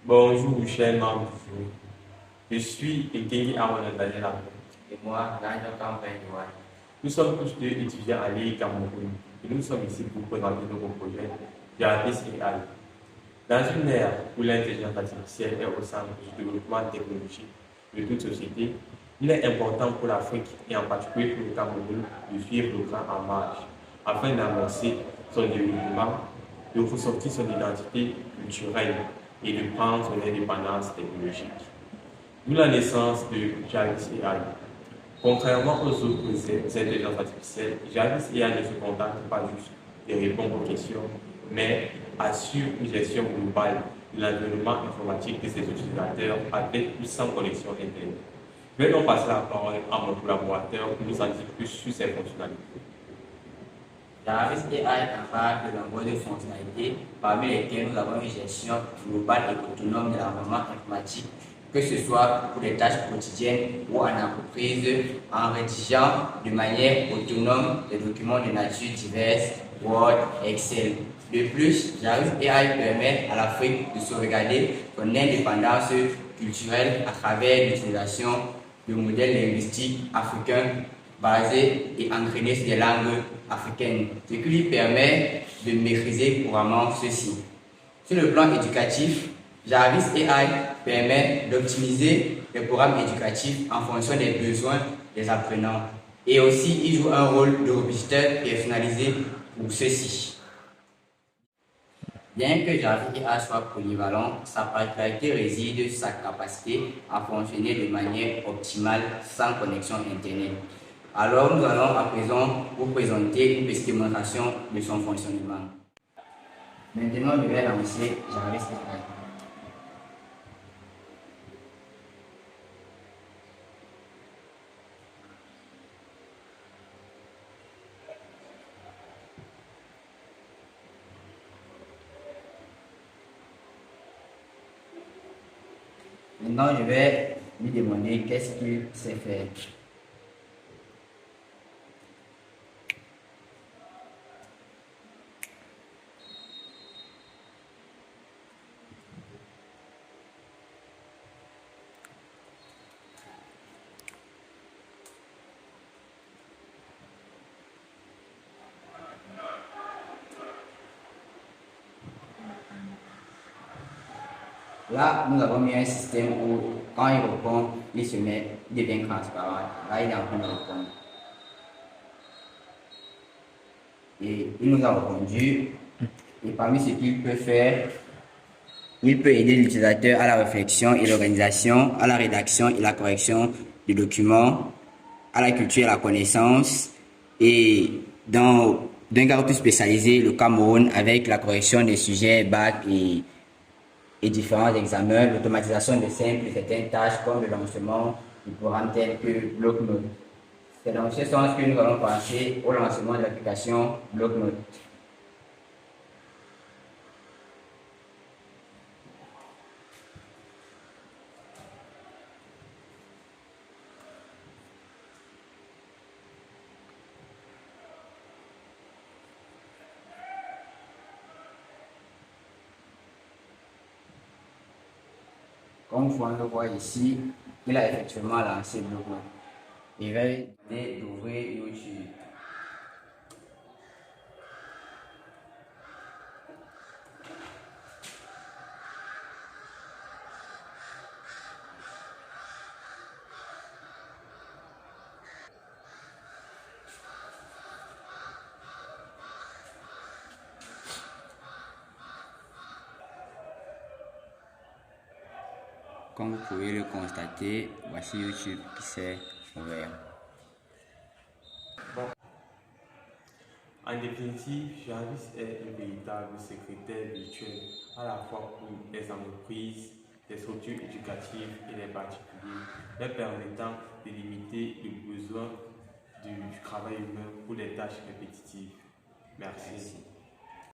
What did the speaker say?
Bonjour, chers membres du jury. Je suis Nkengi Awana Daniela. Et moi, Daniel Campagne. Nous sommes tous deux étudiants à l'IE Cameroun et nous sommes ici pour présenter notre projet Jarvis AI. Dans une ère où l'intelligence artificielle est au centre du développement technologique de toute société, il est important pour l'Afrique et en particulier pour le Cameroun de suivre le grand en marche afin d'amorcer son développement, de ressortir son identité culturelle et de prendre son indépendance technologique. D'où la naissance de Jarvis AI. Contrairement aux autres intelligences artificielles, Jarvis AI ne se contente pas juste de répondre aux questions, mais assure une gestion globale de l'environnement informatique de ses utilisateurs avec ou sans connexion Internet. Je vais donc passer la parole à mon collaborateur pour nous en dire plus sur ses fonctionnalités. Jarvis AI embarque de nombreuses fonctionnalités, parmi lesquelles nous avons une gestion globale et autonome de l'environnement informatique, que ce soit pour les tâches quotidiennes ou en entreprise, en rédigeant de manière autonome des documents de nature diverses, Word, Excel. De plus, Jarvis AI permet à l'Afrique de sauvegarder son indépendance culturelle à travers l'utilisation de modèles linguistiques africains basés et entraînés sur des langues africaines, ce qui lui permet de maîtriser couramment ceci. Sur le plan éducatif, Jarvis AI permet d'optimiser les programmes éducatifs en fonction des besoins des apprenants et aussi il joue un rôle de revisteur personnalisé pour ceux-ci. Bien que Jarvis AI soit polyvalent, sa particularité réside sur sa capacité à fonctionner de manière optimale sans connexion Internet. Alors nous allons à présent vous présenter une petite démonstration de son fonctionnement. Maintenant, je vais lancer Jarvis AI. Maintenant, je vais lui demander qu'est-ce qu'il sait faire. Là, nous avons mis un système où, quand il répond, il devient transparent. Là, il est en train de répondre. Et il nous a répondu. Et parmi ce qu'il peut faire, il peut aider l'utilisateur à la réflexion et l'organisation, à la rédaction et la correction des documents, à la culture et la connaissance. Et d'un cadre plus spécialisé, le Cameroun, avec la correction des sujets bac et différents examens, l'automatisation de certaines tâches comme le lancement du programme tel que BlockNote. C'est dans ce sens que nous allons penser au lancement de l'application BlockNote. Comme vous pouvez le voir ici, il a effectivement lancé BlockNote. Il va demander d'ouvrir YouTube. Comme vous pouvez le constater, voici YouTube qui s'est ouvert. En définitive, Jarvis est un véritable secrétaire virtuel à la fois pour les entreprises, les structures éducatives et les particuliers, leur permettant de limiter le besoin du travail humain pour les tâches répétitives. Merci.